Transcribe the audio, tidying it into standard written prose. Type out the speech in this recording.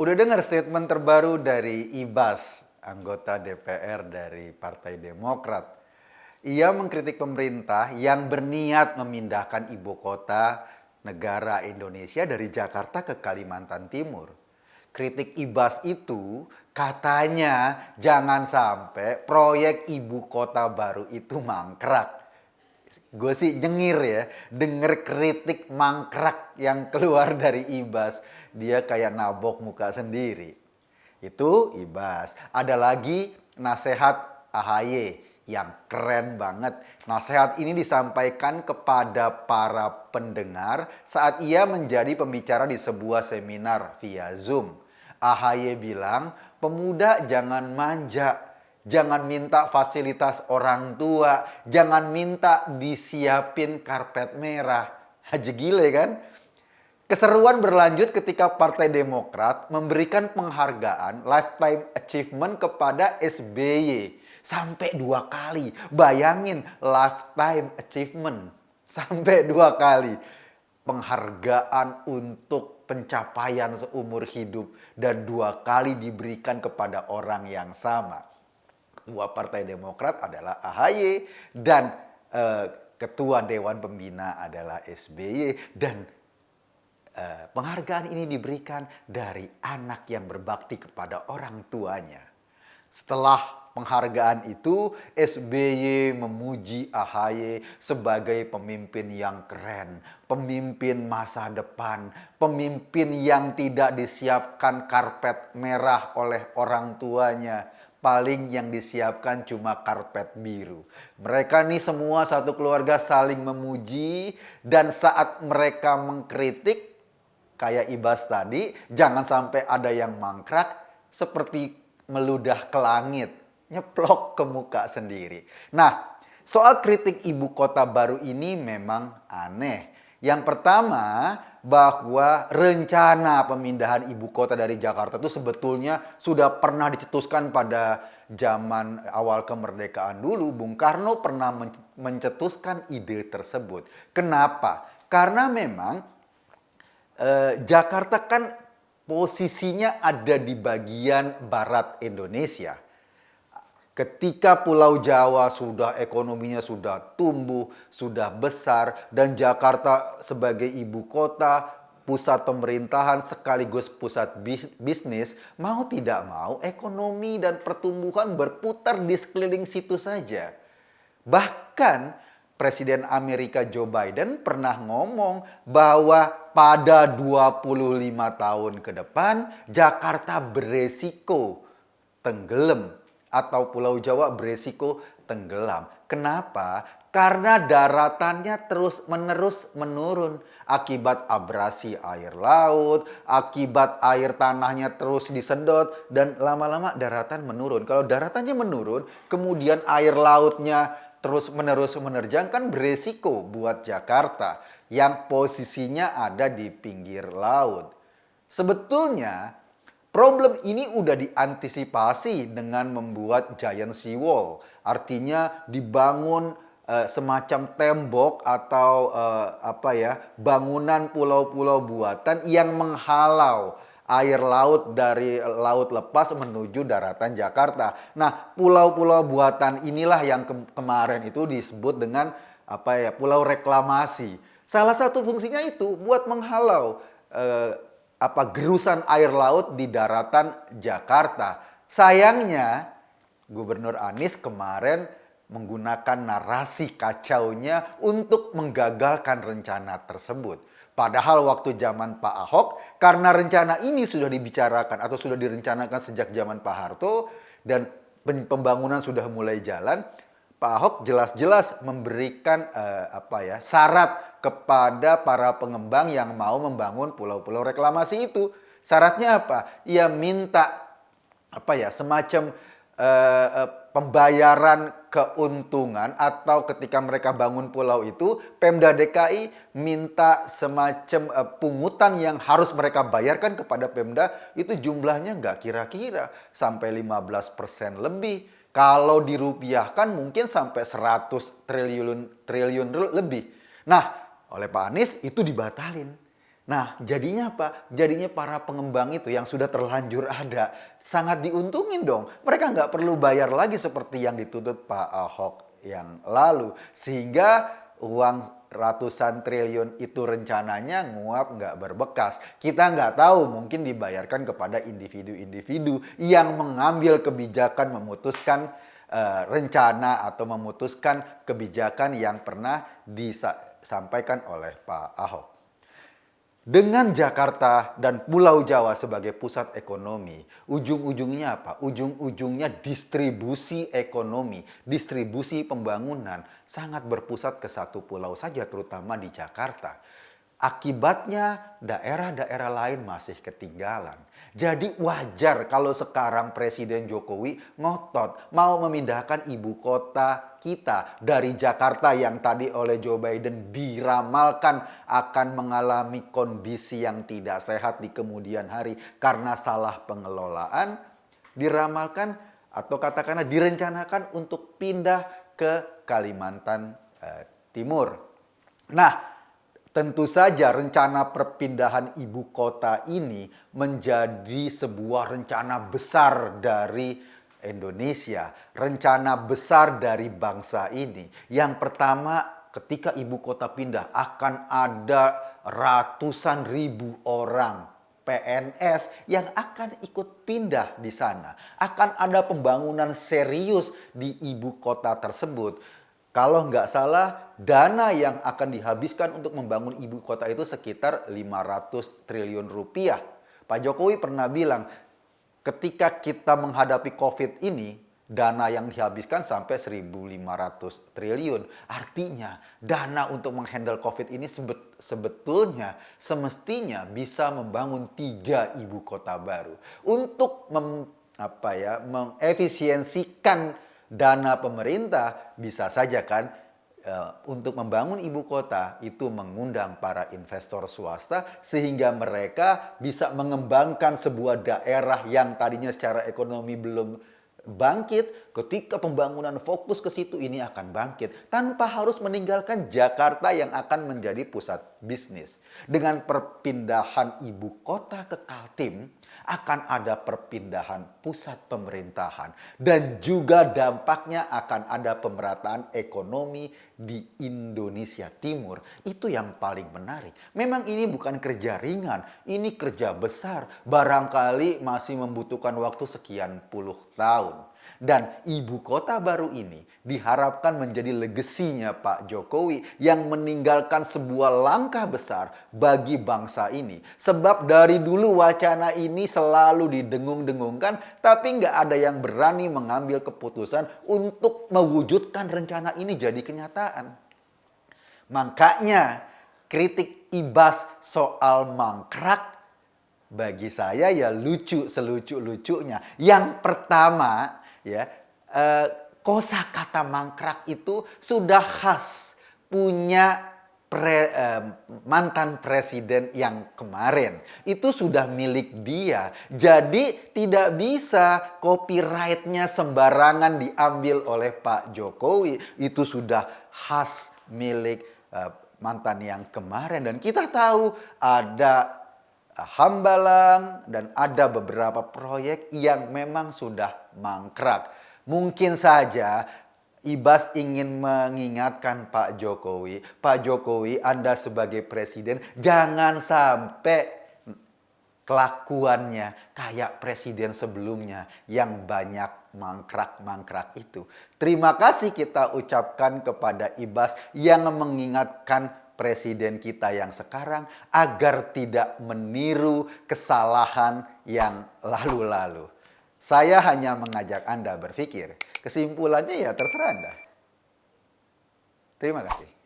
Udah dengar statement terbaru dari Ibas, anggota DPR dari Partai Demokrat. Ia mengkritik pemerintah yang berniat memindahkan ibu kota negara Indonesia dari Jakarta ke Kalimantan Timur. Kritik Ibas itu katanya jangan sampai proyek ibu kota baru itu mangkrak. Gue sih nyengir ya, denger kritik mangkrak yang keluar dari Ibas. Dia kayak nabok muka sendiri. Itu Ibas. Ada lagi nasihat AHY yang keren banget. Nasihat ini disampaikan kepada para pendengar saat ia menjadi pembicara di sebuah seminar via Zoom. AHY bilang, pemuda jangan manja. Jangan minta fasilitas orang tua. Jangan minta disiapin karpet merah. Haji gile kan? Keseruan berlanjut ketika Partai Demokrat memberikan penghargaan Lifetime Achievement kepada SBY. Sampai 2 kali. Bayangin, Lifetime Achievement. Sampai 2 kali. Penghargaan untuk pencapaian seumur hidup. Dan 2 kali diberikan kepada orang yang sama. Ketua Partai Demokrat adalah AHY dan Ketua Dewan Pembina adalah SBY. Dan penghargaan ini diberikan dari anak yang berbakti kepada orang tuanya. Setelah penghargaan itu, SBY memuji AHY sebagai pemimpin yang keren, pemimpin masa depan, pemimpin yang tidak disiapkan karpet merah oleh orang tuanya. Paling yang disiapkan cuma karpet biru. Mereka nih semua satu keluarga saling memuji, dan saat mereka mengkritik, kayak Ibas tadi, jangan sampai ada yang mangkrak, seperti meludah ke langit, nyeplok ke muka sendiri. Nah, soal kritik ibu kota baru ini memang aneh. Yang pertama, bahwa rencana pemindahan ibu kota dari Jakarta itu sebetulnya sudah pernah dicetuskan pada zaman awal kemerdekaan dulu. Bung Karno pernah mencetuskan ide tersebut. Kenapa? Karena memang Jakarta kan posisinya ada di bagian barat Indonesia. Ketika Pulau Jawa sudah ekonominya sudah tumbuh, sudah besar, dan Jakarta sebagai ibu kota, pusat pemerintahan sekaligus pusat bisnis, mau tidak mau ekonomi dan pertumbuhan berputar di sekeliling situ saja. Bahkan Presiden Amerika Joe Biden pernah ngomong bahwa pada 25 tahun ke depan Jakarta beresiko tenggelam atau Pulau Jawa beresiko tenggelam. Kenapa? Karena daratannya terus-menerus menurun akibat abrasi air laut, akibat air tanahnya terus disedot, dan lama-lama daratan menurun. Kalau daratannya menurun, kemudian air lautnya terus-menerus menerjang, kan beresiko buat Jakarta yang posisinya ada di pinggir laut. Sebetulnya problem ini udah diantisipasi dengan membuat giant seawall. Artinya dibangun semacam tembok atau bangunan pulau-pulau buatan yang menghalau air laut dari laut lepas menuju daratan Jakarta. Nah, pulau-pulau buatan inilah yang kemarin itu disebut dengan pulau reklamasi. Salah satu fungsinya itu buat menghalau gerusan air laut di daratan Jakarta. Sayangnya Gubernur Anies kemarin menggunakan narasi kacaunya untuk menggagalkan rencana tersebut. Padahal waktu zaman Pak Ahok, karena rencana ini sudah dibicarakan atau sudah direncanakan sejak zaman Pak Harto dan pembangunan sudah mulai jalan, Pak Ahok jelas-jelas memberikan syarat kepada para pengembang yang mau membangun pulau-pulau reklamasi itu. Syaratnya apa? Ia minta semacam pembayaran keuntungan, atau ketika mereka bangun pulau itu, Pemda DKI minta semacam pungutan yang harus mereka bayarkan kepada Pemda, itu jumlahnya nggak kira-kira sampai 15% lebih. Kalau dirupiahkan mungkin sampai 100 triliun lebih. Nah, oleh Pak Anies itu dibatalin. Nah, jadinya apa? Jadinya para pengembang itu yang sudah terlanjur ada, sangat diuntungin dong. Mereka nggak perlu bayar lagi seperti yang dituntut Pak Ahok yang lalu. Sehingga uang ratusan triliun itu rencananya nguap nggak berbekas. Kita nggak tahu, mungkin dibayarkan kepada individu-individu yang mengambil kebijakan, memutuskan rencana atau memutuskan kebijakan yang pernah disampaikan oleh Pak Ahok. Dengan Jakarta dan Pulau Jawa sebagai pusat ekonomi, ujung-ujungnya apa? Ujung-ujungnya distribusi ekonomi, distribusi pembangunan sangat berpusat ke satu pulau saja, terutama di Jakarta. Akibatnya daerah-daerah lain masih ketinggalan. Jadi wajar kalau sekarang Presiden Jokowi ngotot mau memindahkan ibu kota kita dari Jakarta yang tadi oleh Joe Biden diramalkan akan mengalami kondisi yang tidak sehat di kemudian hari karena salah pengelolaan, diramalkan atau katakanlah direncanakan untuk pindah ke Kalimantan Timur. Nah, tentu saja rencana perpindahan ibu kota ini menjadi sebuah rencana besar dari Indonesia, rencana besar dari bangsa ini. Yang pertama, ketika ibu kota pindah akan ada ratusan ribu orang PNS yang akan ikut pindah di sana. Akan ada pembangunan serius di ibu kota tersebut. Kalau nggak salah, dana yang akan dihabiskan untuk membangun ibu kota itu sekitar 500 triliun rupiah. Pak Jokowi pernah bilang, ketika kita menghadapi COVID ini, dana yang dihabiskan sampai 1.500 triliun. Artinya, dana untuk menghandle COVID ini sebetulnya semestinya bisa membangun 3 ibu kota baru. Untuk mengefisiensikan dana pemerintah, bisa saja kan untuk membangun ibu kota itu mengundang para investor swasta sehingga mereka bisa mengembangkan sebuah daerah yang tadinya secara ekonomi belum bangkit. Ketika pembangunan fokus ke situ, ini akan bangkit tanpa harus meninggalkan Jakarta yang akan menjadi pusat bisnis. Dengan perpindahan ibu kota ke Kaltim, akan ada perpindahan pusat pemerintahan dan juga dampaknya akan ada pemerataan ekonomi di Indonesia Timur. Itu yang paling menarik. Memang ini bukan kerja ringan, ini kerja besar. Barangkali masih membutuhkan waktu sekian puluh tahun. Dan ibu kota baru ini diharapkan menjadi legasinya Pak Jokowi yang meninggalkan sebuah langkah besar bagi bangsa ini. Sebab dari dulu wacana ini selalu didengung-dengungkan, tapi nggak ada yang berani mengambil keputusan untuk mewujudkan rencana ini jadi kenyataan. Makanya kritik Ibas soal mangkrak bagi saya ya lucu selucu-lucunya. Yang pertama, ya, kosakata mangkrak itu sudah khas punya mantan presiden yang kemarin. Itu sudah milik dia. Jadi tidak bisa copyrightnya sembarangan diambil oleh Pak Jokowi. Itu sudah khas milik mantan yang kemarin. Dan kita tahu ada Hambalang dan ada beberapa proyek yang memang sudah mangkrak. Mungkin saja Ibas ingin mengingatkan Pak Jokowi, Anda sebagai presiden jangan sampai kelakuannya kayak presiden sebelumnya yang banyak mangkrak-mangkrak itu. Terima kasih kita ucapkan kepada Ibas yang mengingatkan presiden kita yang sekarang agar tidak meniru kesalahan yang lalu-lalu. Saya hanya mengajak Anda berpikir. Kesimpulannya ya terserah Anda. Terima kasih.